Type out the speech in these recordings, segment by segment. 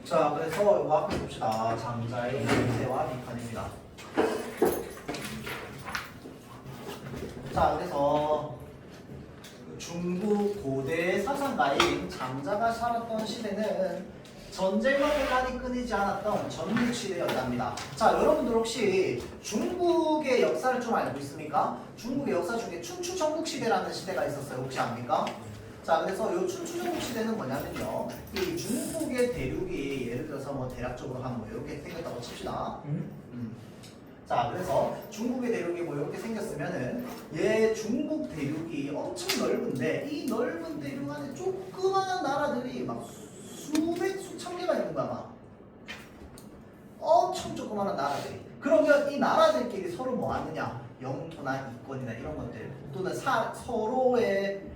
자, 그래서 이거 앞에 봅시다. 장자의 형태와 비판입니다. 자, 그래서 중국 고대 사상가인 장자가 살았던 시대는 전쟁과 혼란이 끊이지 않았던 전국 시대였답니다. 자, 여러분들 혹시 중국의 역사를 좀 알고 있습니까? 중국의 역사 중에 춘추 전국 시대라는 시대가 있었어요. 혹시 압니까? 자, 그래서 이 춘추 전국 시대는 뭐냐면요, 이 중국의 대륙이 예를 들어서 뭐 대략적으로 한 뭐 이렇게 생겼다고 칩시다. 자, 그래서 중국의 대륙이 뭐 이렇게 생겼으면은 얘 중국 대륙이 엄청 넓은데 이 넓은 대륙 안에 조그마한 나라들이 막 수백 수천 개가 있는 거야. 막 엄청 조그마한 나라들이. 그러면 이 나라들끼리 서로 뭐 하느냐, 영토나 이권이나 이런 것들 또는 서로의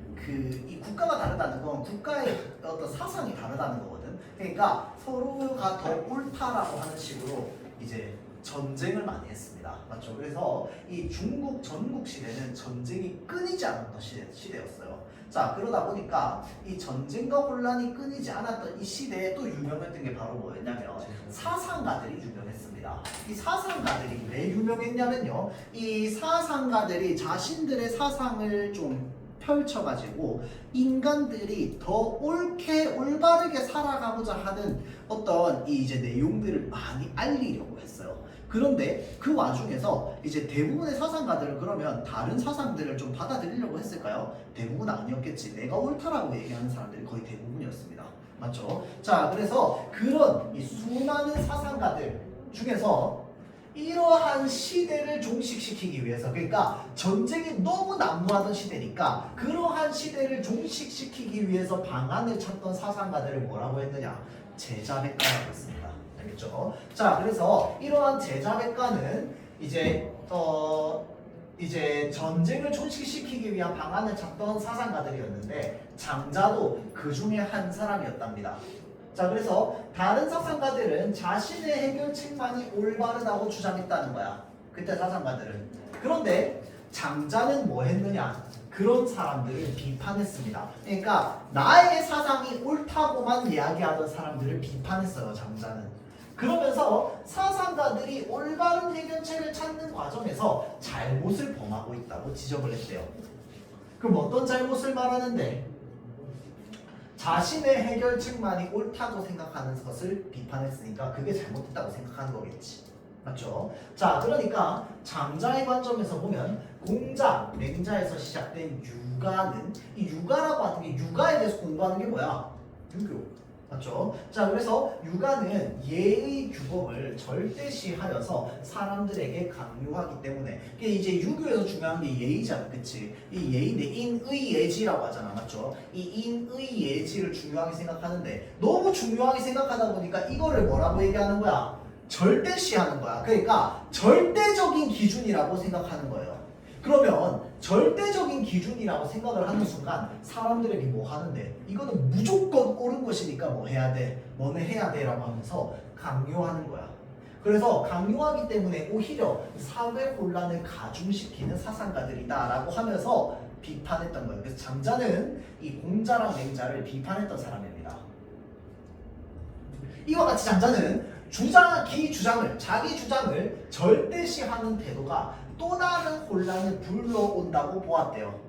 이 국가가 다르다는 건 국가의 어떤 사상이 다르다는 거거든. 그러니까 서로가 더 옳다라고 하는 식으로 이제 전쟁을 많이 했습니다. 맞죠? 그래서 이 중국 전국 시대는 전쟁이 끊이지 않았던 시대였어요. 자, 그러다 보니까 이 전쟁과 혼란이 끊이지 않았던 이 시대에 또 유명했던 게 바로 뭐였냐면 사상가들이 유명했습니다. 이 사상가들이 왜 유명했냐면요, 이 사상가들이 자신들의 사상을 좀 펼쳐가지고 인간들이 더 옳게 올바르게 살아가고자 하는 어떤 이제 내용들을 많이 알리려고 했어요. 그런데 그 와중에서 이제 대부분의 사상가들은 그러면 다른 사상들을 좀 받아들이려고 했을까요? 대부분 아니었겠지. 내가 옳다라고 얘기하는 사람들이 거의 대부분이었습니다. 맞죠? 자, 그래서 그런 이 수많은 사상가들 중에서 이러한 시대를 종식시키기 위해서, 그러니까 전쟁이 너무 난무하던 시대니까 그러한 시대를 종식시키기 위해서 방안을 찾던 사상가들을 뭐라고 했느냐? 제자백가라고 했습니다. 알겠죠? 자, 그래서 이러한 제자백가는 이제 전쟁을 종식시키기 위한 방안을 찾던 사상가들이었는데 장자도 그 중에 한 사람이었답니다. 자, 그래서 다른 사상가들은 자신의 해결책만이 올바르다고 주장했다는 거야. 그때 사상가들은. 그런데 장자는 뭐 했느냐? 그런 사람들을 비판했습니다. 그러니까 나의 사상이 옳다고만 이야기하던 사람들을 비판했어요, 장자는. 그러면서 사상가들이 올바른 해결책을 찾는 과정에서 잘못을 범하고 있다고 지적을 했대요. 그럼 어떤 잘못을 말하는데? 자신의 해결책만이 옳다고 생각하는 것을 비판했으니까 그게 잘못됐다고 생각하는 거겠지. 맞죠? 자, 그러니까 장자의 관점에서 보면 공자, 맹자에서 시작된 유가는, 이 유가라고 하는 게, 유가에 대해서 공부하는 게 뭐야? 유교. 맞죠? 자, 그래서 유가는 예의 규범을 절대시하여서 사람들에게 강요하기 때문에, 이게 이제 유교에서 중요한 게 예의잖아, 그치? 이 예의인데 인의예지라고 하잖아, 맞죠? 이 인의예지를 중요하게 생각하는데 너무 중요하게 생각하다 보니까 이거를 뭐라고 얘기하는 거야? 절대시하는 거야. 그러니까 절대적인 기준이라고 생각하는 거예요. 그러면 절대적인 기준이라고 생각을 하는 순간 사람들에게 뭐 하는데, 이거는 무조건 옳은 것이니까 뭐 해야 돼, 뭐는 해야 돼 라고 하면서 강요하는 거야. 그래서 강요하기 때문에 오히려 사회 혼란을 가중시키는 사상가들이다 라고 하면서 비판했던 거예요. 그래서 장자는 이 공자랑 맹자를 비판했던 사람입니다. 이와 같이 장자는 자기 주장을 절대시하는 태도가 또 다른 혼란을 불러온다고 보았대요.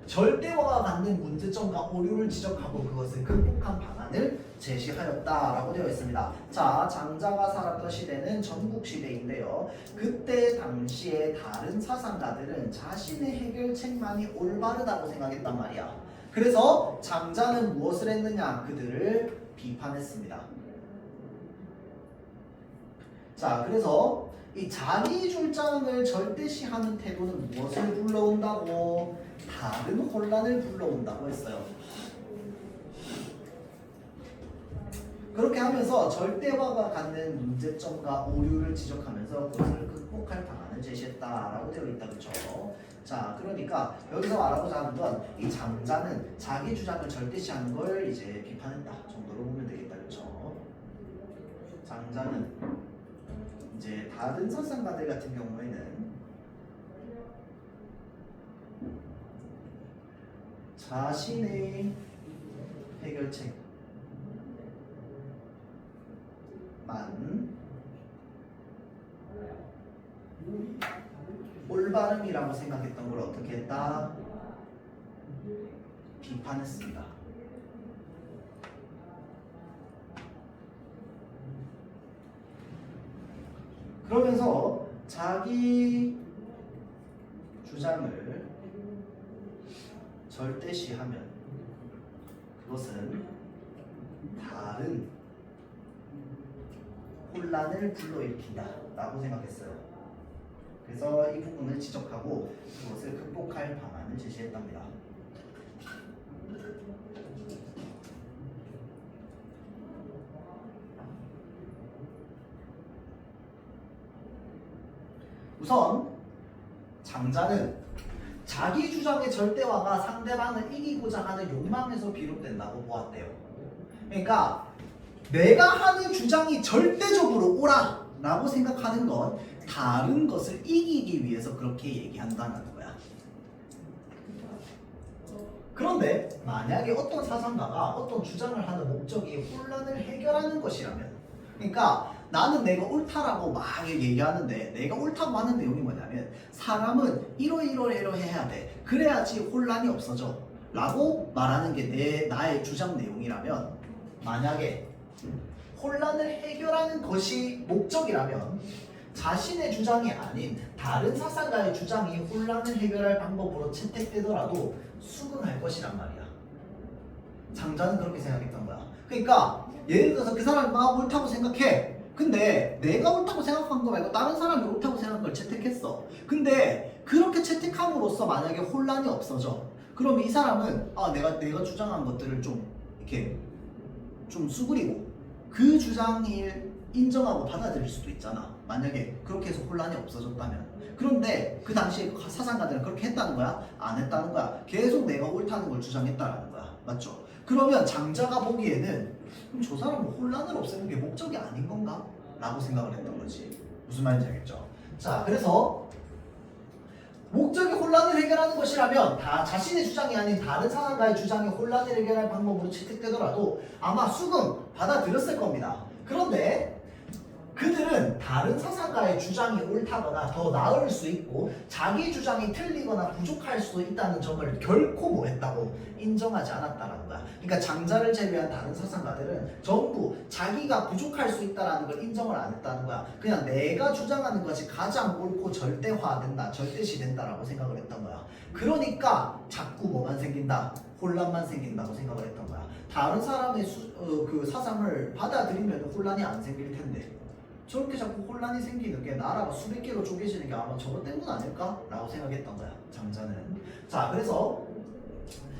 절대화가 갖는 문제점과 오류를 지적하고 그것을 극복한 방안을 제시하였다라고 되어 있습니다. 자, 장자가 살았던 시대는 전국시대인데요. 그때 당시에 다른 사상가들은 자신의 해결책만이 올바르다고 생각했단 말이야. 그래서 장자는 무엇을 했느냐? 그들을 비판했습니다. 자, 그래서 이 자기 주장을 절대시하는 태도는 무엇을 불러온다고? 다른 혼란을 불러온다고 했어요. 그렇게 하면서 절대화가 갖는 문제점과 오류를 지적하면서 그것을 극복할 방안을 제시했다라고 되어 있다, 그렇죠? 자, 그러니까 여기서 알아보자 하는 건 이 장자는 자기 주장을 절대시하는 걸 이제 비판했다 정도로 보면 되겠다, 그렇죠? 장자는 이제 다른 사상가들 같은 경우에는 자신의 해결책, 올바름이라고 생각했던 걸 어떻게 했다? 비판했습니다. 그러면서 자기 주장을 절대시하면 그것은 다른 혼란을 불러일으킨다 라고 생각했어요. 그래서 이 부분을 지적하고 그것을 극복할 방안을 제시했답니다. 우선 장자는 자기 주장의 절대화가 상대방을 이기고자 하는 욕망에서 비롯된다고 보았대요. 그러니까 내가 하는 주장이 절대적으로 옳아 라고 생각하는 건 다른 것을 이기기 위해서 그렇게 얘기한다는 거야. 그런데 만약에 어떤 사상가가 어떤 주장을 하는 목적이 혼란을 해결하는 것이라면, 그러니까 나는 내가 옳다라고 막 얘기하는데 내가 옳다고 하는 내용이 뭐냐면 사람은 이러해야 돼. 그래야지 혼란이 없어져 라고 말하는 게 나의 주장 내용이라면, 만약에 혼란을 해결하는 것이 목적이라면 자신의 주장이 아닌 다른 사상가의 주장이 혼란을 해결할 방법으로 채택되더라도 수긍할 것이란 말이야. 장자는 그렇게 생각했던 거야. 그러니까 예를 들어서 그 사람이 막 옳다고 생각해. 근데 내가 옳다고 생각한 거 말고 다른 사람이 옳다고 생각한 걸 채택했어. 근데 그렇게 채택함으로써 만약에 혼란이 없어져. 그럼 이 사람은 내가 주장한 것들을 좀 이렇게 좀 수그리고 그 주장을 인정하고 받아들일 수도 있잖아. 만약에 그렇게 해서 혼란이 없어졌다면. 그런데 그 당시에 사상가들은 그렇게 했다는 거야? 안 했다는 거야? 계속 내가 옳다는 걸 주장했다라는 거야. 맞죠? 그러면 장자가 보기에는 그럼 저 사람은 혼란을 없애는 게 목적이 아닌 건가? 라고 생각을 했던 거지. 무슨 말인지 알겠죠? 자, 그래서 목적이 혼란을 해결하는 것이라면 다 자신의 주장이 아닌 다른 사상가의 주장이 혼란을 해결할 방법으로 채택되더라도 아마 수긍 받아들였을 겁니다. 그런데 그들은 다른 사상가의 주장이 옳다거나 더 나을 수 있고 자기 주장이 틀리거나 부족할 수도 있다는 점을 결코 뭐 했다고 인정하지 않았다는 거야. 그러니까 장자를 제외한 다른 사상가들은 전부 자기가 부족할 수 있다는 걸 인정을 안 했다는 거야. 그냥 내가 주장하는 것이 가장 옳고 절대화된다, 절대시된다라고 생각을 했던 거야. 그러니까 자꾸 뭐만 생긴다? 혼란만 생긴다고 생각을 했던 거야. 다른 사람의 그 사상을 받아들이면 혼란이 안 생길 텐데 저렇게 자꾸 혼란이 생기는 게 나라가 수백 개로 쪼개지는 게 아마 저것 때문 아닐까? 라고 생각했던 거야, 장자는. 자, 그래서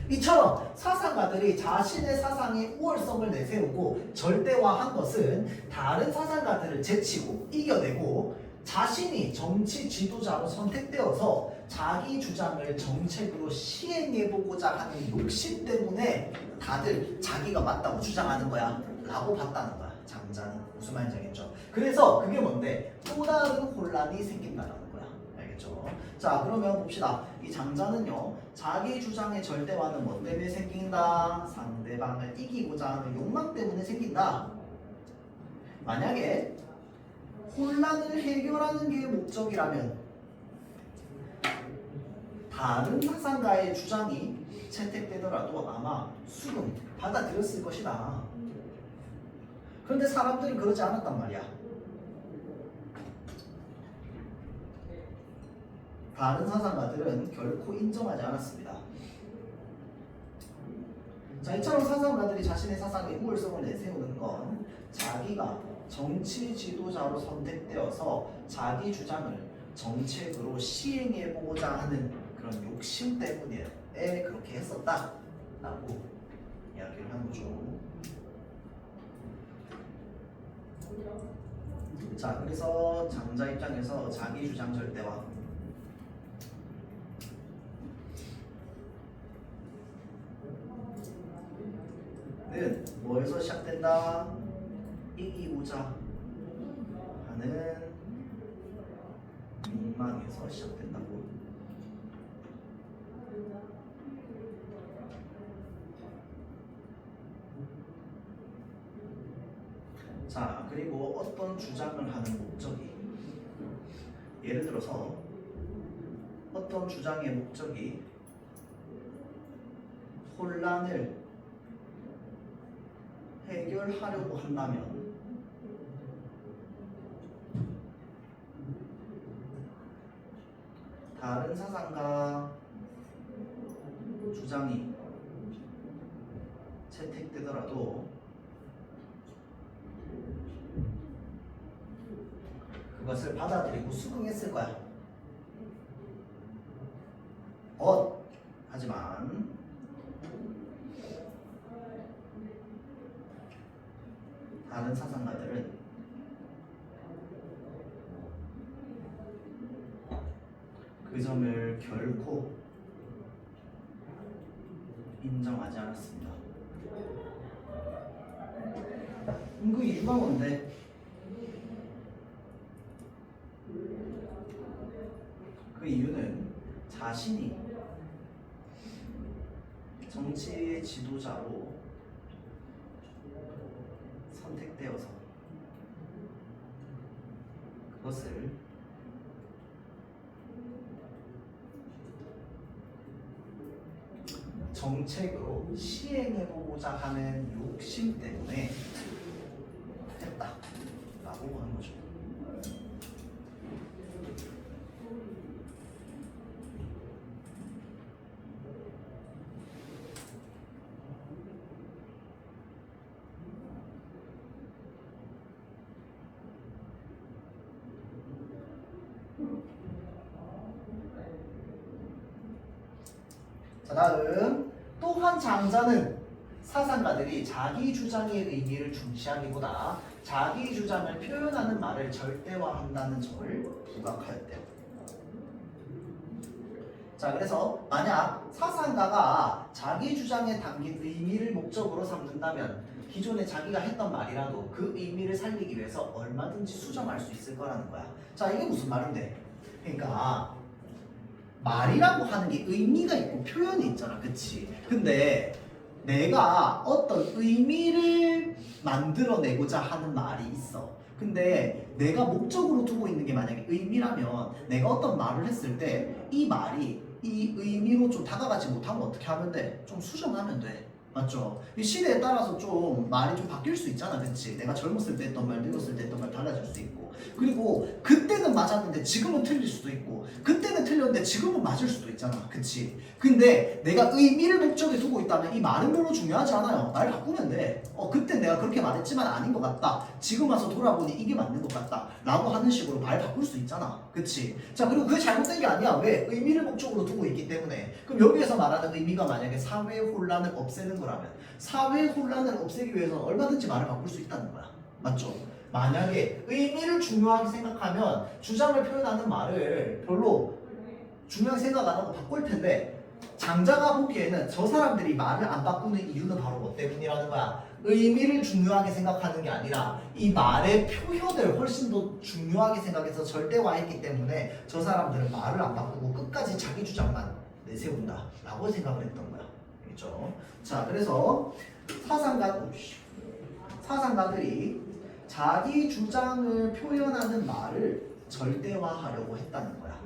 이처럼 사상가들이 자신의 사상의 우월성을 내세우고 절대화한 것은 다른 사상가들을 제치고 이겨내고 자신이 정치 지도자로 선택되어서 자기 주장을 정책으로 시행해보고자 하는 욕심 때문에 다들 자기가 맞다고 주장하는 거야 라고 봤다는 거야, 장자는. 무슨 말인지 알겠죠? 그래서 그게 뭔데? 또 다른 혼란이 생긴다는 거야. 알겠죠? 자, 그러면 봅시다. 이 장자는요, 자기 주장의 절대화는 뭐 때문에 생긴다? 상대방을 이기고자 하는 욕망 때문에 생긴다. 만약에 혼란을 해결하는 게 목적이라면 다른 사상가의 주장이 채택되더라도 아마 수긍 받아들였을 것이다. 그런데 사람들은 그러지 않았단 말이야. 다른 사상가들은 결코 인정하지 않았습니다. 자, 이처럼 사상가들이 자신의 사상의 우월성을 내세우는 건 자기가 정치 지도자로 선택되어서 자기 주장을 정책으로 시행해보고자 하는 그런 욕심 때문에 그렇게 했었다라고 이야기를 하는 거죠. 자, 그래서 장자 입장에서 자기 주장 절대화 는 뭐에서 시작된다? 이기고자 하는 욕망에서 시작된다고. 자, 그리고 어떤 주장을 하는 목적이, 예를 들어서 어떤 주장의 목적이 혼란을 해결하려고 한다면 다른 사상가 주장이 채택되더라도 그것을 받아들이고 수긍했을 거야. 하지만 다른 사상가들은 그 점을 결코 인정하지 않았습니다. 그 이유가 뭔데? 그 이유는 자신이 정치의 지도자로 선택되어서 그것을 정책으로 시행해보고자 하는 욕심 때문에 했다라고 하는 거죠. 자, 다음 또한 장자는 사상가들이 자기 주장의 의미를 중시하기보다 자기 주장을 표현하는 말을 절대화한다는 점을 부각하였대요. 자, 그래서 만약 사상가가 자기 주장에 담긴 의미를 목적으로 삼는다면 기존에 자기가 했던 말이라도 그 의미를 살리기 위해서 얼마든지 수정할 수 있을 거라는 거야. 자, 이게 무슨 말인데? 그러니까 말이라고 하는 게 의미가 있고 표현이 있잖아, 그치? 근데 내가 어떤 의미를 만들어내고자 하는 말이 있어. 근데 내가 목적으로 두고 있는 게 만약에 의미라면 내가 어떤 말을 했을 때 이 말이 이 의미로 좀 다가가지 못하면 어떻게 하면 돼? 좀 수정하면 돼. 맞죠? 이 시대에 따라서 좀 말이 좀 바뀔 수 있잖아, 그치? 내가 젊었을 때 했던 말, 늙었을 때 했던 말 달라질 수 있고, 그리고 그때는 맞았는데 지금은 틀릴 수도 있고, 그때는 틀렸는데 지금은 맞을 수도 있잖아, 그치? 근데 내가 의미를 목적에 두고 있다면 이 말은 별로 중요하지 않아요. 말 바꾸면 돼. 그때 내가 그렇게 말했지만 아닌 것 같다. 지금 와서 돌아보니 이게 맞는 것 같다. 라고 하는 식으로 말 바꿀 수 있잖아, 그치? 자, 그리고 그게 잘못된 게 아니야. 왜? 의미를 목적으로 두고 있기 때문에. 그럼 여기에서 말하는 의미가 만약에 사회 혼란을 없애는 거라면 사회 혼란을 없애기 위해서는 얼마든지 말을 바꿀 수 있다는 거야. 맞죠? 만약에 의미를 중요하게 생각하면 주장을 표현하는 말을 별로 중요하게 생각 안 하고 바꿀 텐데, 장자가 보기에는 저 사람들이 말을 안 바꾸는 이유는 바로 뭐 때문이라는 거야? 의미를 중요하게 생각하는 게 아니라 이 말의 표현을 훨씬 더 중요하게 생각해서 절대화했기 때문에 저 사람들은 말을 안 바꾸고 끝까지 자기 주장만 내세운다 라고 생각을 했던 거야. 알겠죠? 자, 그래서 사상가들이 자기 주장을 표현하는 말을 절대화하려고 했다는 거야.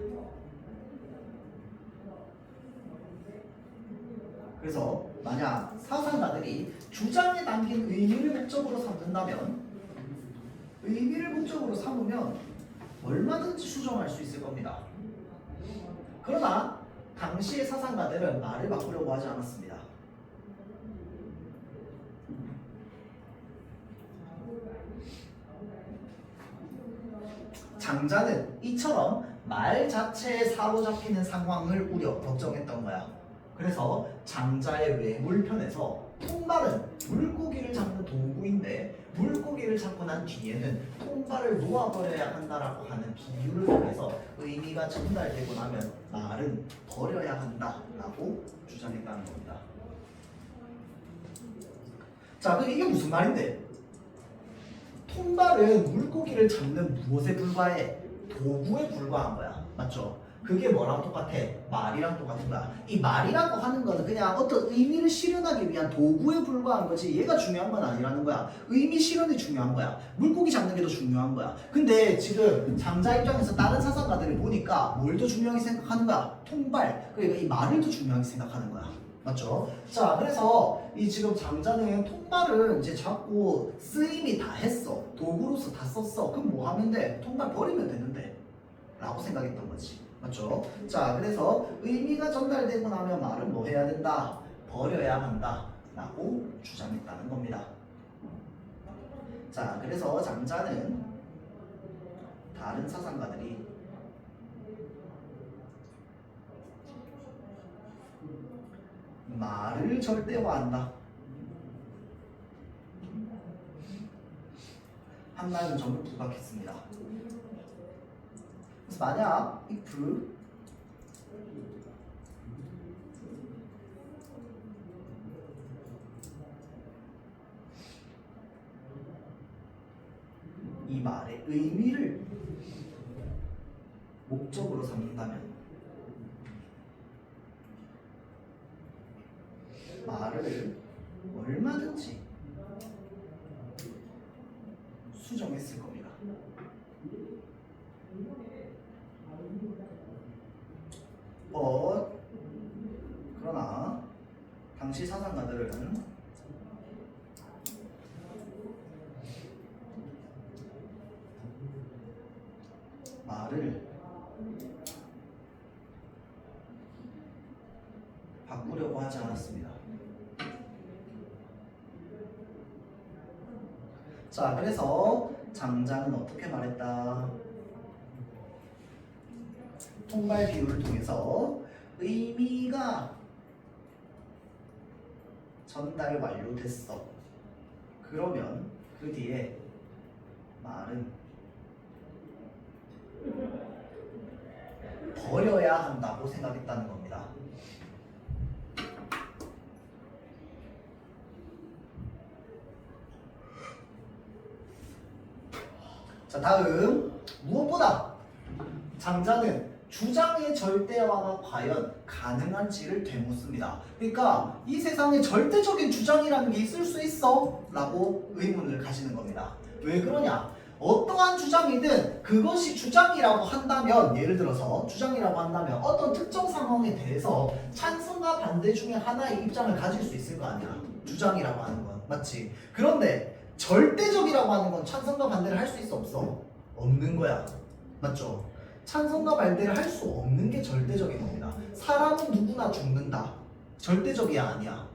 그래서 만약 사상가들이 주장에 담긴 의미를 목적으로 삼는다면, 의미를 목적으로 삼으면 얼마든지 수정할 수 있을 겁니다. 그러나 당시의 사상가들은 말을 바꾸려고 하지 않았습니다. 장자는 이처럼 말 자체에 사로잡히는 상황을 걱정했던 거야. 그래서 장자의 외물편에서 통발은 물고기를 잡는 도구인데 물고기를 잡고 난 뒤에는 통발을 놓아버려야 한다라고 하는 비유를 통해서 의미가 전달되고 나면 말은 버려야 한다라고 주장했다는 겁니다. 자, 그럼 이게 무슨 말인데? 통발은 물고기를 잡는 무엇에 불과해? 도구에 불과한 거야. 맞죠? 그게 뭐랑 똑같아? 말이랑 똑같은 거야. 이 말이라고 하는 거는 그냥 어떤 의미를 실현하기 위한 도구에 불과한 거지 얘가 중요한 건 아니라는 거야. 의미 실현이 중요한 거야. 물고기 잡는 게 더 중요한 거야. 근데 지금 장자 입장에서 다른 사상가들을 보니까 뭘 더 중요하게 생각하는 거야? 통발. 그러니까 이 말을 더 중요하게 생각하는 거야. 맞죠? 자, 그래서 이 지금 장자는 통발을 이제 자꾸 쓰임이 다 했어. 도구로서 다 썼어. 그럼 뭐 하면 돼? 통발 버리면 되는데. 라고 생각했던 거지. 맞죠? 자, 그래서 의미가 전달되고 나면 말은 뭐 해야 된다? 버려야 한다. 라고 주장했다는 겁니다. 자, 그래서 장자는 다른 사상가들이 말을 절대화한다. 한 말은 전부 부각했습니다. 그래서 만약 if 이 말의 의미를 목적으로 삼는다면 말을 얼마든지 수정했을 겁니다. 그러나 당시 사상가들은 말을 바꾸려고 하지 않았습니다. 자, 그래서 장자는 어떻게 말했다? 통발 비유를 통해서 의미가 전달 완료됐어. 그러면 그 뒤에 말은 버려야 한다고 생각했다는 겁니다. 자, 다음 무엇보다 장자는 주장의 절대화가 과연 가능한지를 되묻습니다. 그러니까 이 세상에 절대적인 주장이라는 게 있을 수 있어? 라고 의문을 가지는 겁니다. 왜 그러냐? 어떠한 주장이든 그것이 주장이라고 한다면, 예를 들어서 주장이라고 한다면 어떤 특정 상황에 대해서 찬성과 반대 중에 하나의 입장을 가질 수 있을 거 아니야. 주장이라고 하는 건. 맞지? 그런데 절대적이라고 하는 건 찬성과 반대를 할 수 있어 없어? 없는 거야. 맞죠? 찬성과 반대를 할 수 없는 게 절대적인 겁니다. 사람은 누구나 죽는다. 절대적이야 아니야?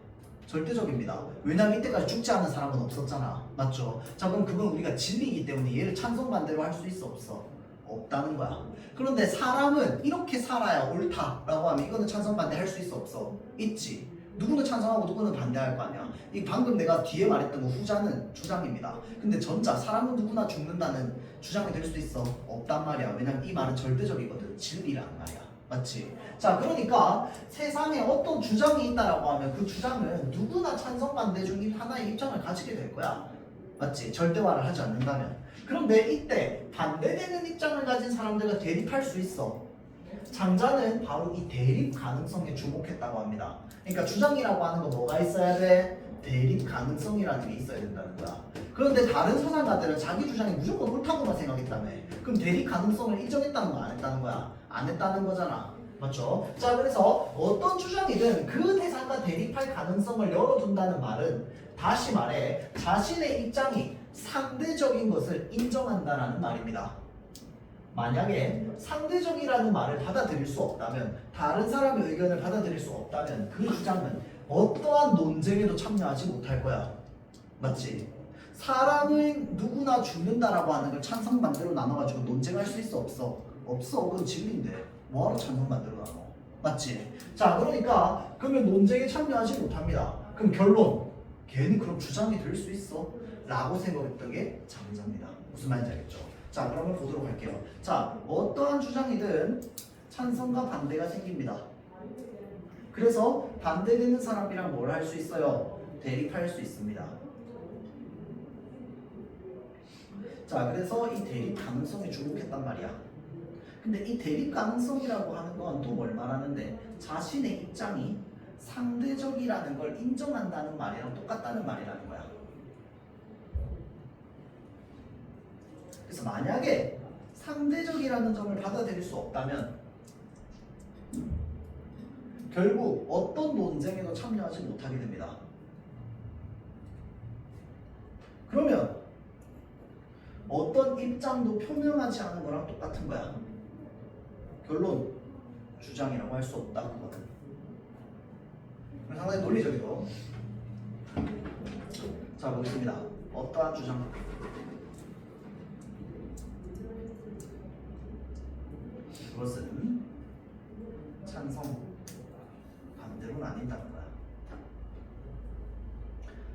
절대적입니다. 왜냐면 이때까지 죽지 않은 사람은 없었잖아. 맞죠? 자, 그럼 그건 우리가 진리이기 때문에 얘를 찬성 반대로 할 수 있어 없어? 없다는 거야. 그런데 사람은 이렇게 살아야 옳다라고 하면 이거는 찬성 반대 할 수 있어 없어? 있지. 누구는 찬성하고 누구는 반대할 거 아니야. 이 방금 내가 뒤에 말했던 거 후자는 주장입니다. 근데 전자 사람은 누구나 죽는다는 주장이 될 수 있어? 없단 말이야. 왜냐면 이 말은 절대적이거든. 진리란 말이야. 맞지? 자, 그러니까 세상에 어떤 주장이 있다라고 하면 그 주장은 누구나 찬성 반대 중 하나의 입장을 가지게 될 거야. 맞지? 절대화를 하지 않는다면. 그런데 이때 반대되는 입장을 가진 사람들과 대립할 수 있어. 장자는 바로 이 대립 가능성에 주목했다고 합니다. 그러니까 주장이라고 하는 거 뭐가 있어야 돼? 대립 가능성이라는 게 있어야 된다는 거야. 그런데 다른 사상가들은 자기 주장이 무조건 옳다고만 생각했다며. 그럼 대립 가능성을 인정했다는 거 안 했다는 거야? 안 했다는 거잖아. 맞죠? 자, 그래서 어떤 주장이든 그 대상과 대립할 가능성을 열어둔다는 말은 다시 말해 자신의 입장이 상대적인 것을 인정한다는 말입니다. 만약에 상대적이라는 말을 받아들일 수 없다면, 다른 사람의 의견을 받아들일 수 없다면 그 주장은 어떠한 논쟁에도 참여하지 못할 거야. 맞지? 사람은 누구나 죽는다라고 하는 걸 찬성 반대로 나눠가지고 논쟁할 수 있어 없어? 없어. 그건 진리인데 뭐하러 찬성 반대로 나눠? 맞지? 자, 그러니까 그러면 논쟁에 참여하지 못합니다. 그럼 결론, 걔는 그럼 주장이 될 수 있어? 라고 생각했던 게 장자입니다. 무슨 말인지 알겠죠? 자, 그러면 보도록 할게요. 자, 어떠한 주장이든 찬성과 반대가 생깁니다. 그래서 반대되는 사람이랑 뭘 할 수 있어요? 대립할 수 있습니다. 자, 그래서 이 대립 가능성에 주목했단 말이야. 근데 이 대립 가능성이라고 하는 건 또 뭘 말하는데 자신의 입장이 상대적이라는 걸 인정한다는 말이랑 똑같다는 말이라는 거야. 그래서 만약에 상대적이라는 점을 받아들일 수 없다면 결국 어떤 논쟁에도 참여하지 못하게 됩니다. 그러면 어떤 입장도 표명하지 않은 거랑 똑같은 거야. 결론, 주장이라고 할 수 없다. 그거는 상당히 논리적이죠. 자, 보겠습니다. 어떠한 주장? 그것은 찬성, 반대로 나뉜다는 거야.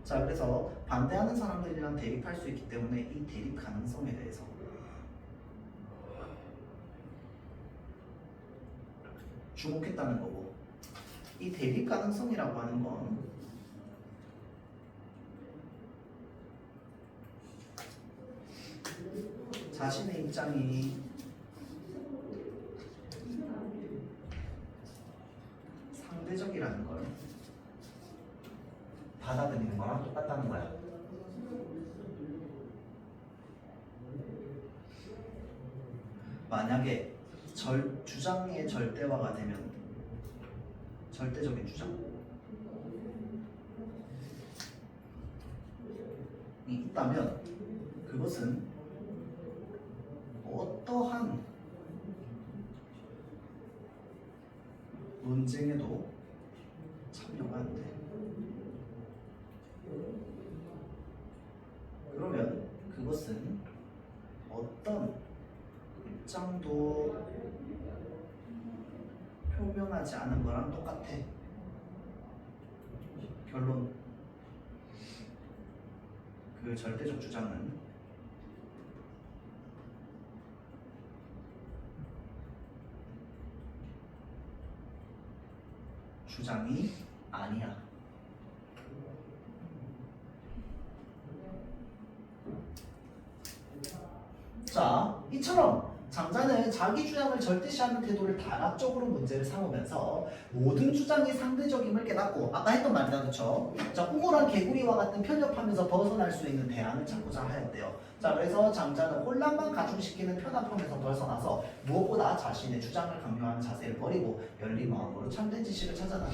자, 그래서 반대하는 사람들이랑 대립할 수 있기 때문에 이 대립 가능성에 대해서 주목했다는 거고, 이 대립 가능성이라고 하는 건 자신의 입장이 상대적이라는 걸 받아들이는 거랑 똑같다는 거야. 만약에 주장의 절대화가 되면 절대적인 주장이 있다면 그것은 어떠한 논쟁에도 참여가 안 돼. 그러면 그것은 어떤 입장도 표명하지 않은 거랑 똑같아. 결론, 그 절대적 주장은 주장이 아니야. 자, 이처럼 장자는 자기 주장을 절대시하는 태도를 다각적으로 문제를 삼으면서 모든 주장이 상대적임을 깨닫고, 아까 했던 말이다, 그렇죠? 자, 우물한 개구리와 같은 편협하면서 벗어날 수 있는 대안을 찾고자 하였대요. 자, 그래서 장자는 혼란만 가중시키는 편협함에서 벗어나서 무엇보다 자신의 주장을 강요하는 자세를 버리고 열린 마음으로 참된 지식을 찾아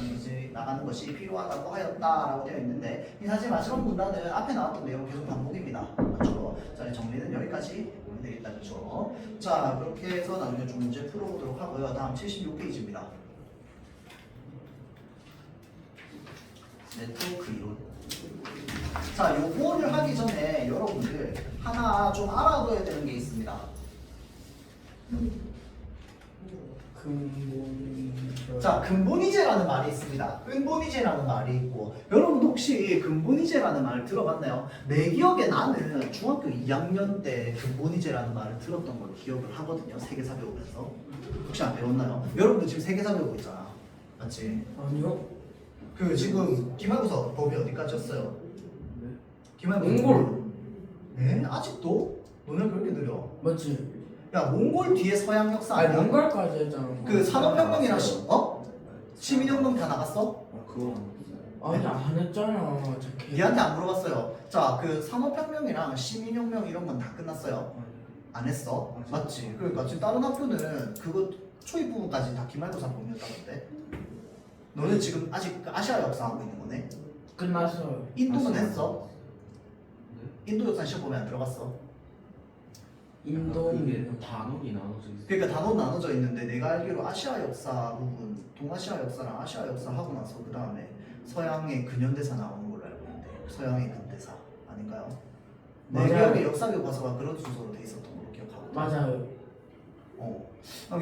나가는 것이 필요하다고 하였다라고 되어 있는데, 이 사실 마지막 문단은 앞에 나왔던 내용 계속 반복입니다. 그렇죠? 자, 정리는 여기까지 보면 되겠다, 그렇죠? 자, 그렇게 해서 나중에 좀 문제 풀어보도록 하고요. 다음 76페이지입니다. 네트워크 이론. 자, 요거를 하기 전에 여러분들 하나 좀 알아둬야 되는 게 있습니다. 자, 근본이제라는 말이 있습니다. 근본이제라는 말이 있고, 여러분 혹시 근본이제라는 말을 들어봤나요? 내 기억에 나는 중학교 2학년 때 근본이제라는 말을 들었던 걸 기억을 하거든요. 세계사 배우면서. 혹시 안 배웠나요? 여러분도 지금 세계사 배우고 있잖아. 맞지? 아니요. 그 지금 기말고사 법이 어디까지였어요? 네. 기말고사. 몽골. 네? 아직도? 너네 그렇게 느려? 맞지? 야, 몽골 뒤에 서양 역사 아니 아니야? 몽골까지 했잖아. 그 산업혁명이랑 시민혁명 다 나갔어? 그거 아니 안 했잖아. 얘한테 안 물어봤어요. 자, 그 산업혁명이랑 시민혁명 이런 건 다 끝났어요? 안 했어? 맞지? 그러니까 지금 다른 학교는 그거 초입 부분까지 다 기말고사 범위였다던데. 너는 지금 아직 그 아시아 역사 하고 있는 거네? 끝났어요. 인도는 했어? 인도 역사 시험 보면 안 들어갔어? 인도 그게 단원이 나눠져 있어. 그러니까 단원 나눠져 있는데 내가 알기로 아시아 역사 부분, 동아시아 역사랑 아시아 역사 하고 나서 그 다음에 서양의 근현대사 나오는 걸로 알고 있는데 서양의 근대사 아닌가요? 내 맞아요. 기억에 역사 교과서가 그런 순서로 돼 있었던 걸로 기억하거든요. 맞아요.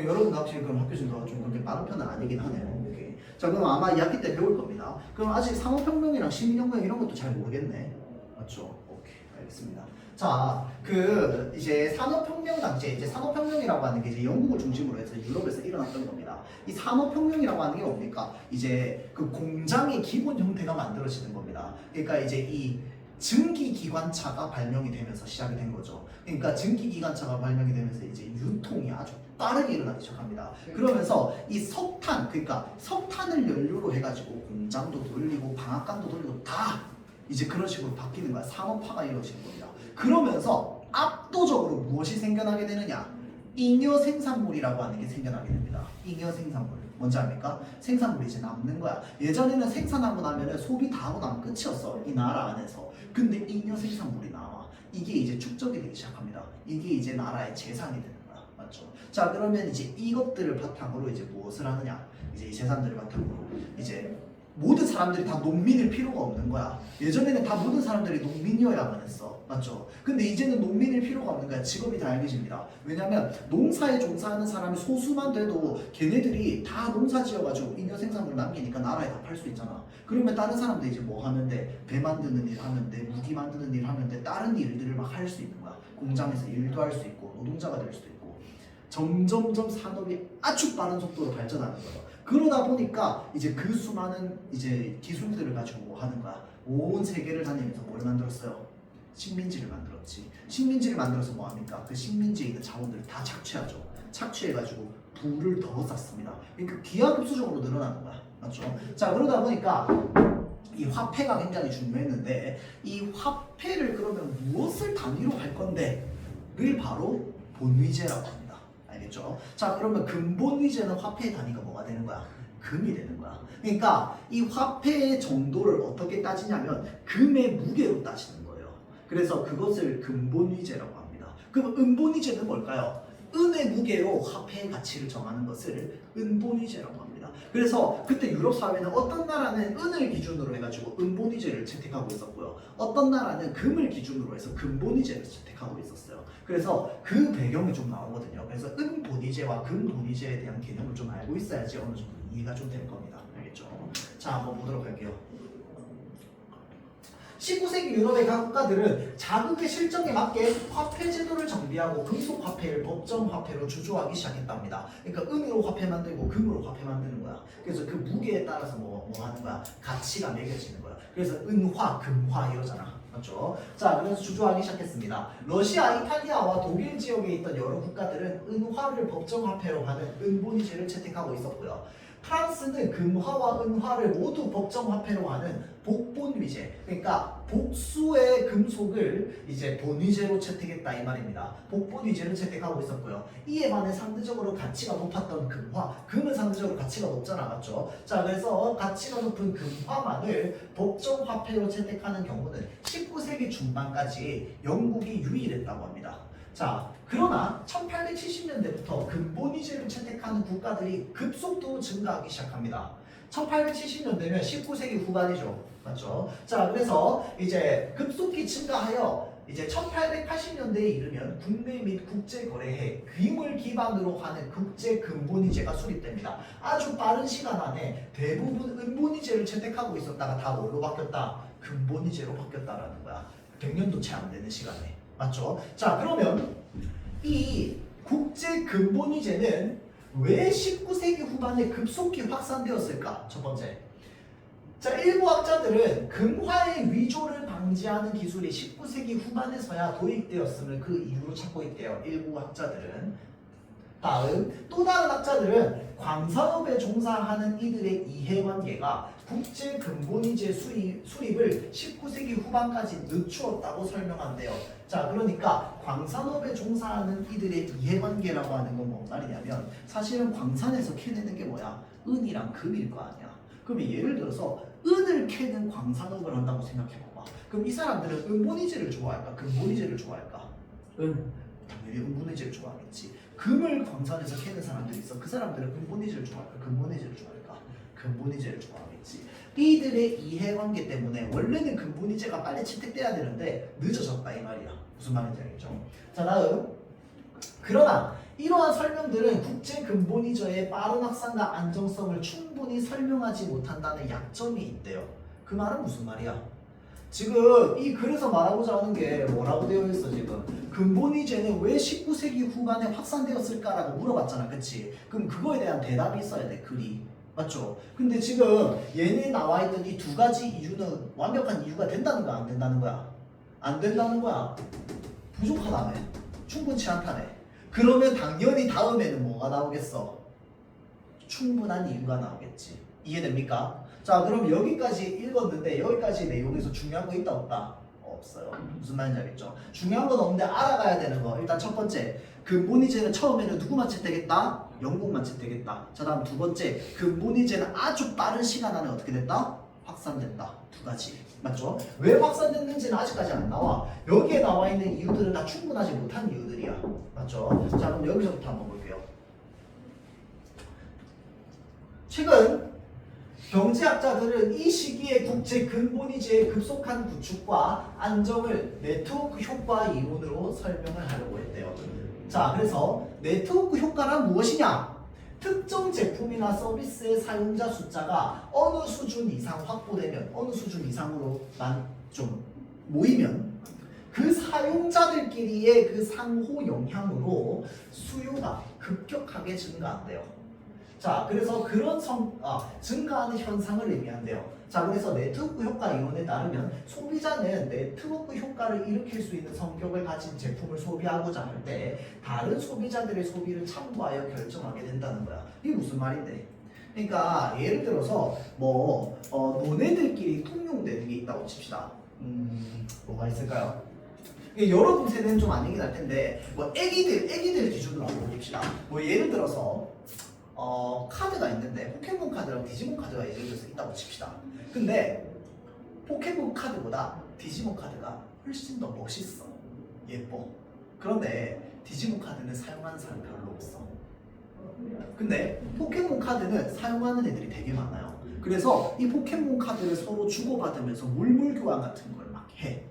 여러분 확실히 그럼 학교 진도가 좀 그렇게 빠른 편은 아니긴 하네요. 오케이. 자, 그럼 아마 2학기 때 배울 겁니다. 그럼 아직 산업혁명이랑 시민혁명 이런 것도 잘 모르겠네. 맞죠? 오케이, 알겠습니다. 자, 그 이제 산업혁명 당시에 이제 산업혁명이라고 하는 게 이제 영국을 중심으로 해서 유럽에서 일어났던 겁니다. 이 산업혁명이라고 하는 게 뭡니까? 이제 그 공장의 기본 형태가 만들어지는 겁니다. 그러니까 이제 이 증기기관차가 발명이 되면서 시작이 된 거죠. 그러니까 증기기관차가 발명이 되면서 이제 유통이 아주 빠르게 일어나기 시작합니다. 그러면서 이 석탄, 그러니까 석탄을 연료로 해가지고 공장도 돌리고 방앗간도 돌리고 다 이제 그런 식으로 바뀌는 거야. 산업화가 이루어지는 겁니다. 그러면서 압도적으로 무엇이 생겨나게 되느냐? 잉여 생산물이라고 하는 게 생겨나게 됩니다. 잉여 생산물. 뭔지 압니까? 생산물이 이제 남는 거야. 예전에는 생산하고 나면 소비 다 하고 나면 끝이었어. 이 나라 안에서. 근데 잉여 생산물이 나와. 이게 이제 축적이 되기 시작합니다. 이게 이제 나라의 재산이 되는 거야. 맞죠? 자, 그러면 이제 이것들을 바탕으로 이제 무엇을 하느냐? 이제 이 재산들을 바탕으로 이제 모든 사람들이 다 농민일 필요가 없는 거야. 예전에는 다 모든 사람들이 농민이어야만 했어. 맞죠? 근데 이제는 농민일 필요가 없는 거야. 직업이 다양해집니다. 왜냐면 농사에 종사하는 사람이 소수만 돼도 걔네들이 다 농사 지어가지고 잉여 생산물 남기니까 나라에 다 팔 수 있잖아. 그러면 다른 사람들 이제 뭐 하면 돼? 배 만드는 일 하면 돼, 무기 만드는 일 하면 돼, 다른 일들을 막 할 수 있는 거야. 공장에서 일도 할 수 있고 노동자가 될 수도 있고 점점점 산업이 아주 빠른 속도로 발전하는 거야. 그러다 보니까 이제 그 수많은 이제 기술들을 가지고 뭐 하는 거야? 온 세계를 다니면서 뭘 만들었어요? 식민지를 만들었지. 식민지를 만들어서 뭐 합니까? 그 식민지에 있는 자원들을 다 착취하죠. 착취해가지고 부를 더 쌓습니다. 그러니까 기하급수적으로 늘어나는 거야. 맞죠? 자, 그러다 보니까 이 화폐가 굉장히 중요했는데 이 화폐를 그러면 무엇을 단위로 할 건데?를 바로 본위제라고 합니다. 알겠죠? 자, 그러면 근본위제는 화폐의 단위가 뭐가 되는 거야? 금이 되는 거야. 그러니까 이 화폐의 정도를 어떻게 따지냐면 금의 무게로 따지는 거예요. 그래서 그것을 근본위제라고 합니다. 그럼 은본위제는 뭘까요? 은의 무게로 화폐의 가치를 정하는 것을 은본위제라고 합니다. 그래서 그때 유럽 사회는 어떤 나라는 은을 기준으로 해가지고 은본위제를 채택하고 있었고요. 어떤 나라는 금을 기준으로 해서 근본위제를 채택하고 있었어요. 그래서 그 배경이 좀 나오거든요. 그래서 은본위제와 근본위제에 대한 개념을 좀 알고 있어야지 어느 정도 이해가 좀 될 겁니다. 알겠죠? 자, 한번 보도록 할게요. 19세기 유럽의 각 국가들은 자국의 실정에 맞게 화폐 제도를 정비하고 금속 화폐를 법정 화폐로 주조하기 시작했답니다. 그러니까 은으로 화폐 만들고 금으로 화폐 만드는 거야. 그래서 그 무게에 따라서 뭐 하는 거야? 가치가 매겨지는 거야. 그래서 은화, 금화 이러잖아. 맞죠? 자, 그래서 주조하기 시작했습니다. 러시아, 이탈리아와 독일 지역에 있던 여러 국가들은 은화를 법정 화폐로 하는 은본위제를 채택하고 있었고요. 프랑스는 금화와 은화를 모두 법정 화폐로 하는 복본위제, 그러니까 복수의 금속을 이제 본위제로 채택했다 이 말입니다. 복본위제를 채택하고 있었고요. 이에 반해 상대적으로 가치가 높았던 금화, 금은 상대적으로 가치가 높잖아, 맞죠? 자, 그래서 가치가 높은 금화만을 법정 화폐로 채택하는 경우는 19세기 중반까지 영국이 유일했다고 합니다. 자, 그러나 1870년대부터 근본위제를 채택하는 국가들이 급속도로 증가하기 시작합니다. 1870년대면 19세기 후반이죠. 맞죠? 자, 그래서 이제 급속히 증가하여 이제 1880년대에 이르면 국내 및 국제 거래에 금을 기반으로 하는 국제 근본위제가 수립됩니다. 아주 빠른 시간 안에 대부분 은본위제를 채택하고 있었다가 다 뭘로 바뀌었다? 근본위제로 바뀌었다라는 거야. 100년도 채 안 되는 시간에. 맞죠? 자, 그러면 이 국제 근본위제는 왜 19세기 후반에 급속히 확산되었을까? 첫 번째. 자, 일부 학자들은 금화의 위조를 방지하는 기술이 19세기 후반에서야 도입되었음을 그 이유로 찾고 있대요. 일부 학자들은. 다음, 또 다른 학자들은 광산업에 종사하는 이들의 이해관계가 국제 근본위제 수립을 19세기 후반까지 늦추었다고 설명한대요. 자, 그러니까 광산업에 종사하는 이들의 이해관계라고 하는 건 뭔 말이냐면 사실은 광산에서 캐내는 게 뭐야? 은이랑 금일 거 아니야. 그럼 예를 들어서 은을 캐는 광산업을 한다고 생각해봐봐. 그럼 이 사람들은 은본위제를 좋아할까? 근본위제를 좋아할까? 당연히 은본위제를 좋아하겠지. 금을 광산에서 캐는 사람들이 있어. 그 사람들은 근본위제를 좋아할까? 근본위제를 좋아할까? 근본위제를 좋아하겠지. 이들의 이해관계 때문에 원래는 근본위제가 빨리 채택돼야 되는데 늦어졌다 이 말이야. 무슨 말인지 알겠죠? 자, 다음. 그러나 이러한 설명들은 국제 근본위제의 빠른 확산과 안정성을 충분히 설명하지 못한다는 약점이 있대요. 그 말은 무슨 말이야? 지금 이 글에서 말하고자 하는 게 뭐라고 되어 있어 지금? 근본위제는 왜 19세기 후반에 확산되었을까라고 물어봤잖아, 그치? 그럼 그거에 대한 대답이 있어야 돼, 글이. 맞죠? 근데 지금 얘네 나와 있던 이 두 가지 이유는 완벽한 이유가 된다는 거야, 안 된다는 거야? 안 된다는 거야. 부족하다며. 충분치 않다며. 그러면 당연히 다음에는 뭐가 나오겠어? 충분한 이유가 나오겠지. 이해됩니까? 자, 그럼 여기까지 읽었는데 여기까지 내용에서 중요한 거 있다 없다? 없어요. 무슨 말인지 알겠죠? 중요한 건 없는데 알아가야 되는 거. 일단 첫 번째, 근본이제는 처음에는 누구만 채택했다? 영국만 채택했다. 자, 다음 두 번째, 근본이제는 아주 빠른 시간 안에 어떻게 됐다? 확산됐다. 두 가지. 맞죠? 왜 확산됐는지는 아직까지 안 나와. 여기에 나와 있는 이유들은 다 충분하지 못한 이유들이야. 맞죠? 자, 그럼 여기서부터 한번 볼게요. 최근 경제학자들은 이 시기에 국제 근본이제의 급속한 구축과 안정을 네트워크 효과 이론으로 설명을 하려고 했대요. 자, 그래서 네트워크 효과란 무엇이냐? 특정 제품이나 서비스의 사용자 숫자가 어느 수준 이상 확보되면, 어느 수준 이상으로만 좀 모이면 그 사용자들끼리의 그 상호 영향으로 수요가 급격하게 증가한대요. 자, 그래서 그런 증가하는 현상을 의미한대요. 자, 그래서 네트워크 효과 이론에 따르면 소비자는 네트워크 효과를 일으킬 수 있는 성격을 가진 제품을 소비하고자 할 때 다른 소비자들의 소비를 참고하여 결정하게 된다는 거야. 이게 무슨 말인데? 그러니까 예를 들어서 너네들끼리 통용되는 게 있다고 칩시다. 뭐가 있을까요? 여러분 세대는 좀 아니긴 할 텐데 애기들 기준으로 한번 봅시다. 예를 들어서 카드가 있는데 포켓몬 카드랑 디지몬 카드가 예를 들어서 있다고 칩시다. 근데 포켓몬 카드보다 디지몬 카드가 훨씬 더 멋있어. 예뻐. 그런데 디지몬 카드는 사용하는 사람 별로 없어. 근데 포켓몬 카드는 사용하는 애들이 되게 많아요. 그래서 이 포켓몬 카드를 서로 주고받으면서 물물 교환 같은 걸 막 해.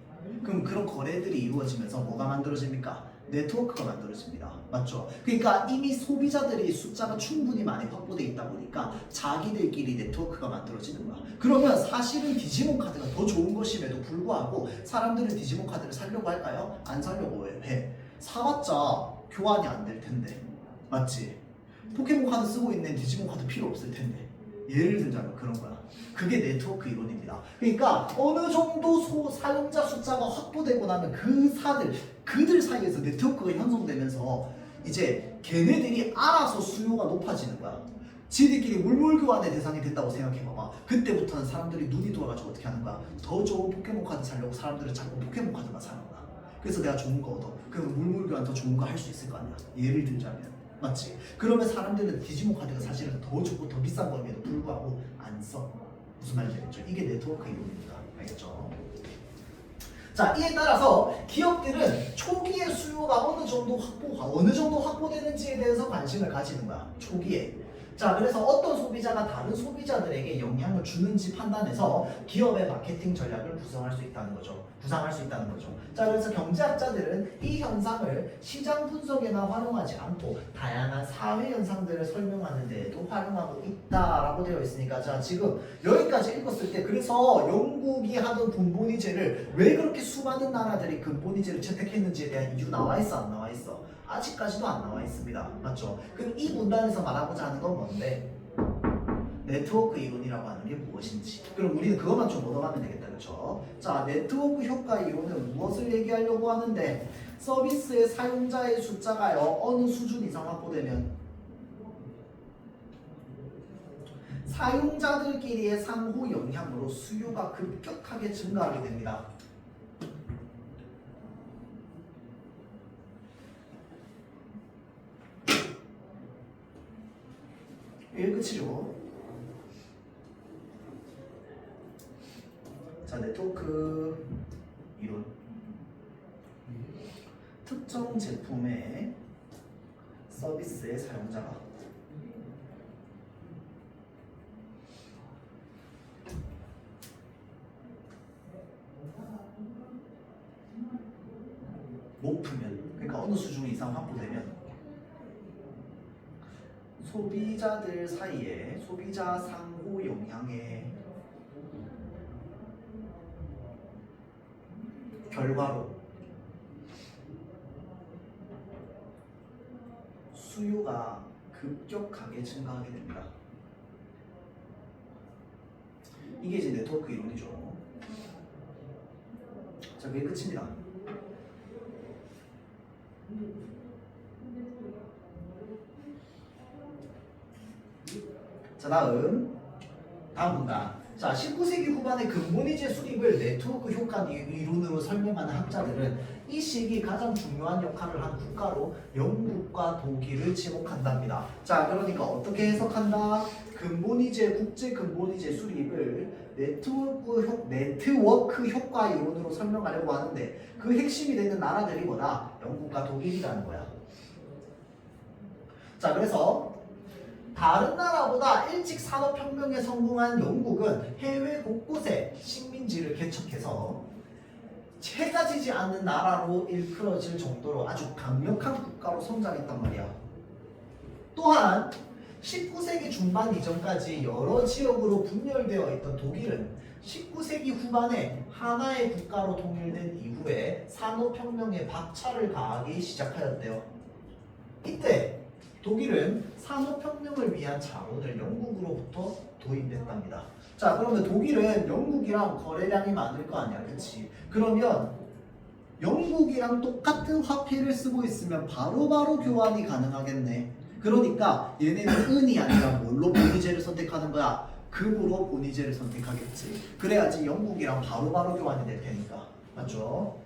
그럼 그런 거래들이 이루어지면서 뭐가 만들어집니까? 네트워크가 만들어집니다. 맞죠? 그러니까 이미 소비자들이 숫자가 충분히 많이 확보되어 있다 보니까 자기들끼리 네트워크가 만들어지는 거야. 그러면 사실은 디지몬 카드가 더 좋은 것임에도 불구하고 사람들은 디지몬 카드를 사려고 할까요? 안 사려고 해. 사봤자 교환이 안 될 텐데. 맞지? 포켓몬 카드 쓰고 있는 디지몬 카드 필요 없을 텐데. 예를 들자면 그런 거야. 그게 네트워크 이론입니다. 그러니까 어느 정도 사용자 숫자가 확보되고 나면 그들 사이에서 네트워크가 형성되면서 이제 걔네들이 알아서 수요가 높아지는 거야. 지들끼리 물물 교환의 대상이 된다고 생각해봐봐. 그때부터는 사람들이 눈이 돌아가지고 어떻게 하는 거야? 더 좋은 포켓몬 카드 사려고 사람들은 자꾸 포켓몬 카드만 사는 거야. 그래서 내가 좋은 거 얻어. 그러면 물물 교환 더 좋은 거 할 수 있을 거 아니야. 예를 들자면. 맞지? 그러면 사람들은 디지몬 카드가 사실은 더 좋고 더 비싼 거임에도 불구하고 안 써. 무슨 말인지 알겠죠? 이게 네트워크 이론입니다. 알겠죠? 자, 이에 따라서 기업들은 초기의 수요가 어느 정도 확보되는지에 대해서 관심을 가지는 거야. 초기에. 자, 그래서 어떤 소비자가 다른 소비자들에게 영향을 주는지 판단해서 기업의 마케팅 전략을 구성할 수 있다는 거죠. 자, 그래서 경제학자들은 이 현상을 시장 분석에나 활용하지 않고 다양한 사회 현상들을 설명하는 데에도 활용하고 있다라고 되어 있으니까, 자, 지금 여기까지 읽었을 때 그래서 영국이 하던 근본이제를 왜 그렇게 수많은 나라들이 근본이제를 채택했는지에 대한 이유 나와 있어, 안 나와 있어? 아직까지도 안 나와 있습니다. 맞죠? 그럼 이 문단에서 말하고자 하는 건 뭔데? 네트워크 이론이라고 하는 게 무엇인지. 그럼 우리는 그것만 좀 얻어가면 되겠다. 그렇죠? 자, 네트워크 효과 이론은 무엇을 얘기하려고 하는데 서비스의 사용자의 숫자가요 어느 수준 이상 확보되면 사용자들끼리의 상호 영향으로 수요가 급격하게 증가하게 됩니다. 끝이죠. 자, 네트워크 이론. 특정 제품의 서비스의 사용자가 높으면, 그러니까 어느 수준 이상 확보되면 소비자들 사이에 소비자 상호 영향의 결과로 수요가 급격하게 증가하게 됩니다. 이게 이제 네트워크 이론이죠. 자, 그게 끝입니다. 자, 다음 문단. 자, 19세기 후반의 근본이제 수립을 네트워크 효과 이론으로 설명하는 학자들은 이 시기 가장 중요한 역할을 한 국가로 영국과 독일을 지목한답니다. 자, 그러니까 어떻게 해석한다? 근본이제, 국제 근본이제 수립을 네트워크 효과 이론으로 설명하려고 하는데 그 핵심이 되는 나라들이 뭐다? 영국과 독일이라는 거야. 자, 그래서 다른 나라보다 일찍 산업혁명에 성공한 영국은 해외 곳곳에 식민지를 개척해서 해가 지지 않는 나라로 일컬어질 정도로 아주 강력한 국가로 성장했단 말이야. 또한 19세기 중반 이전까지 여러 지역으로 분열되어 있던 독일은 19세기 후반에 하나의 국가로 통일된 이후에 산업혁명에 박차를 가하기 시작하였대요. 이때 독일은 산업혁명을 위한 자본을 영국으로부터 도입했답니다. 자, 그러면 독일은 영국이랑 거래량이 많을 거 아니야, 그치? 그러면 영국이랑 똑같은 화폐를 쓰고 있으면 바로바로 교환이 가능하겠네. 그러니까 얘네는 은이 아니라 뭘로 본위제를 선택하는 거야? 금으로 본위제를 선택하겠지. 그래야지 영국이랑 바로바로 교환이 될 테니까. 맞죠?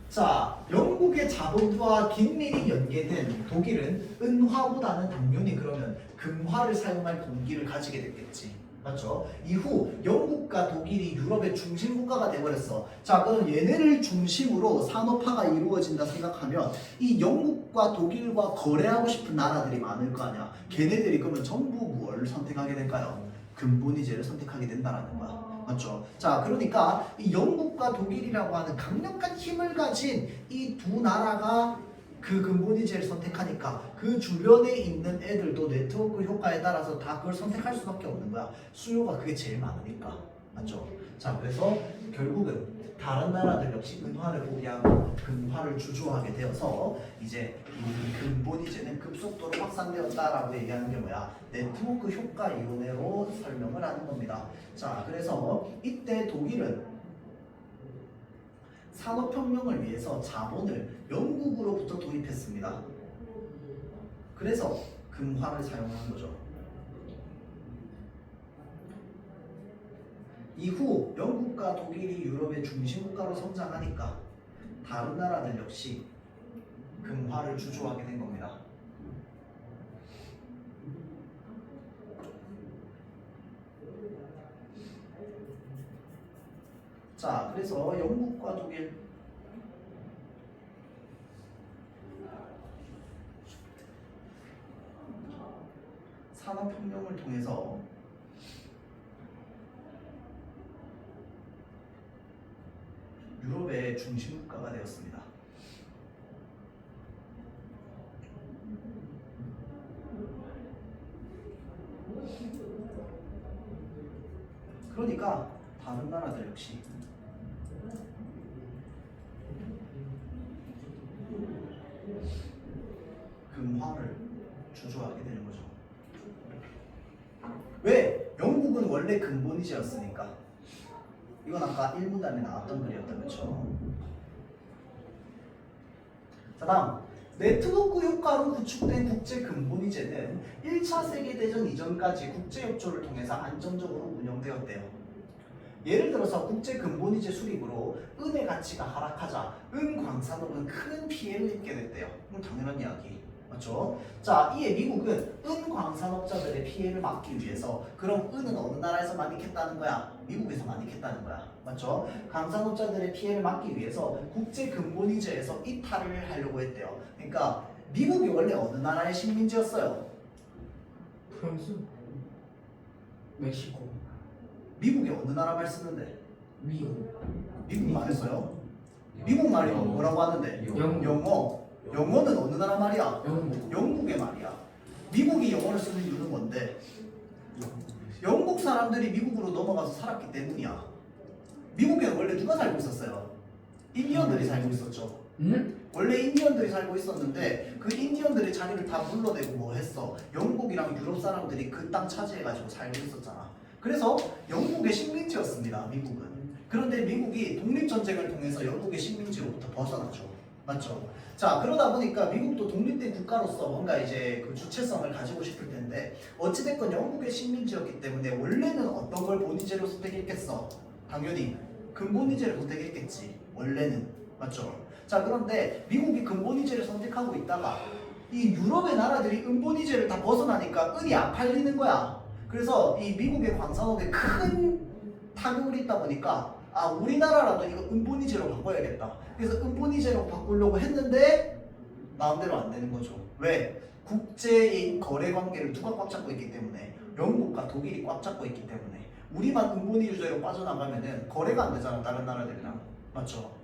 자, 영국의 자본과 긴밀히 연계된 독일은 은화보다는 당연히 그러면 금화를 사용할 동기를 가지게 됐겠지. 맞죠? 이후 영국과 독일이 유럽의 중심 국가가 돼버렸어. 자, 그럼 얘네를 중심으로 산업화가 이루어진다 생각하면 이 영국과 독일과 거래하고 싶은 나라들이 많을 거 아니야. 걔네들이 그러면 전부 뭘 선택하게 될까요? 근본이제를 선택하게 된다라는 거야. 맞죠? 자, 그러니까 이 영국과 독일이라고 하는 강력한 힘을 가진 이 두 나라가 그 근본이제를 선택하니까 그 주변에 있는 애들도 네트워크 효과에 따라서 다 그걸 선택할 수밖에 없는 거야. 수요가 그게 제일 많으니까. 맞죠? 자, 그래서 결국은 다른 나라들 역시 은화를 포기하고 금화를 주조하게 되어서 이제 이 근본이제는 급속도로 확산되었다라고 얘기하는 게 뭐야? 네트워크 효과 이론으로 설명을 하는 겁니다. 자, 그래서 이때 독일은 산업혁명을 위해서 자본을 영국으로부터 도입했습니다. 그래서 금화를 사용한 거죠. 이후 영국과 독일이 유럽의 중심 국가로 성장하니까 다른 나라들 역시 금화를 주조하게 된 겁니다. 자, 그래서 영국과 독일 산업혁명을 통해서 유럽의 중심 국가가 되었습니다. 그러니까 다른 나라들 역시 금화를 주조하게 되는 거죠. 왜? 영국은 원래 근본이제였으니까. 이건 아까 1문단에 나왔던 글이었다, 그렇죠? 자, 다음 네트워크 효과로 구축된 국제 근본이제는 1차 세계대전 이전까지 국제협조를 통해서 안정적으로 운영되었대요. 예를 들어서 국제 근본이제 수립으로 은의 가치가 하락하자 은 광산업은 큰 피해를 입게 됐대요. 당연한 이야기. 맞죠? 자, 이에 미국은 은 광산업자들의 피해를 막기 위해서 그럼 은은 어느 나라에서 많이 캤다는 거야? 미국에서 많이 캤다는 거야. 맞죠? 광산업자들의 피해를 막기 위해서 국제 근본이제에서 이탈을 하려고 했대요. 그러니까 미국이 원래 어느 나라의 식민지였어요? 프랑스, 멕시코, 미국이 어느 나라 말 쓰는데? 미국, 미국 말했어요? 미국 말이 뭐라고 하는데? 영어. 영어는 어느 나라 말이야? 영국, 영국의 말이야. 미국이 영어를 쓰는 이유는 뭔데? 영국 사람들이 미국으로 넘어가서 살았기 때문이야. 미국에는 원래 누가 살고 있었어요? 인디언들이 살고 있었죠. 응? 원래 인디언들이 살고 있었는데 그 인디언들의 자리를 다 물러내고 뭐 했어? 영국이랑 유럽 사람들이 그 땅 차지해가지고 살고 있었잖아. 그래서 영국의 식민지였습니다. 미국은. 그런데 미국이 독립전쟁을 통해서 영국의 식민지로부터 벗어나죠. 맞죠? 자, 그러다 보니까 미국도 독립된 국가로서 뭔가 이제 그 주체성을 가지고 싶을 텐데 어찌됐건 영국의 식민지였기 때문에 원래는 어떤 걸 본위제로 선택했겠어? 당연히 근본위제를 선택했겠지. 원래는. 맞죠? 자, 그런데 미국이 근본위제를 선택하고 있다가 이 유럽의 나라들이 은본위제를 다 벗어나니까 은이 안 팔리는 거야. 그래서 이 미국의 광산업에 큰 타격을 입다 보니까 아, 우리나라라도 이거 은본위제로 바꿔야겠다. 그래서 은본위제로 바꾸려고 했는데 마음대로 안 되는 거죠. 왜? 국제인 거래 관계를 누가 꽉 잡고 있기 때문에 영국과 독일이 꽉 잡고 있기 때문에 우리만 은본위제로 빠져나가면은 거래가 안 되잖아. 다른 나라들이랑. 맞죠?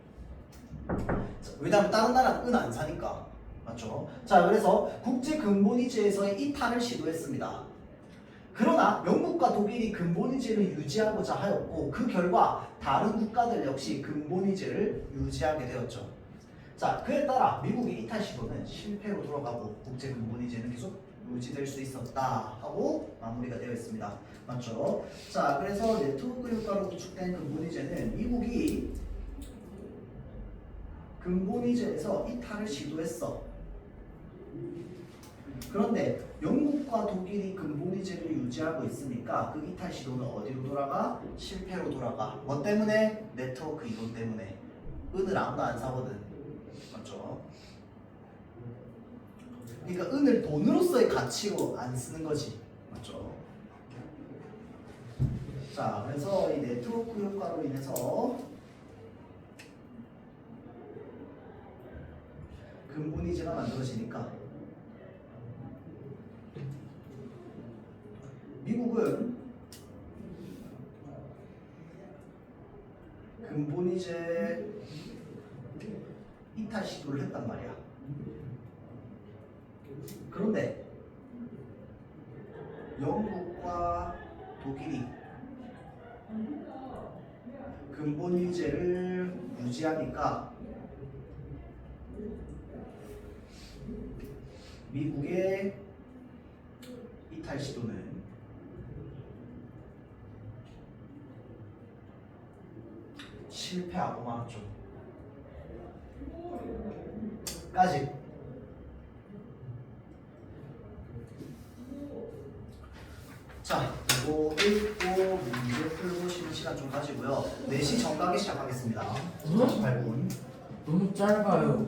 왜냐면 다른 나라는 은 안 사니까. 맞죠? 자, 그래서 국제 근본위제에서의 이탈을 시도했습니다. 그러나 영국과 독일이 근본위제를 유지하고자 하였고 그 결과 다른 국가들 역시 근본위제를 유지하게 되었죠. 자, 그에 따라 미국의 이탈 시도는 실패로 돌아가고 국제 근본위제는 계속 유지될 수 있었다 하고 마무리가 되어 있습니다. 맞죠? 자, 그래서 네트워크 효과로 구축된 근본위제는 미국이 근본위제에서 이탈을 시도했어. 그런데 영국과 독일이 근본위제를 유지하고 있으니까 그 이탈 시도는 어디로 돌아가? 실패로 돌아가. 뭐 때문에? 네트워크 이론 때문에. 은을 아무도 안 사거든. 맞죠? 그러니까 은을 돈으로서의 가치로 안 쓰는 거지. 맞죠? 자, 그래서 이 네트워크 효과로 인해서 근본위제가 만들어지니까 미국은 근본위제 이탈 시도를 했단 말이야. 그런데 영국과 독일이 근본위제를 유지하니까 미국의 이탈 시도는 실패하고 말았죠. 까지. 자, 이거 읽고 문제 풀고 쉬는 시간 좀 가지고요. 4시 정각에 시작하겠습니다. 48분. 너무 짧아요.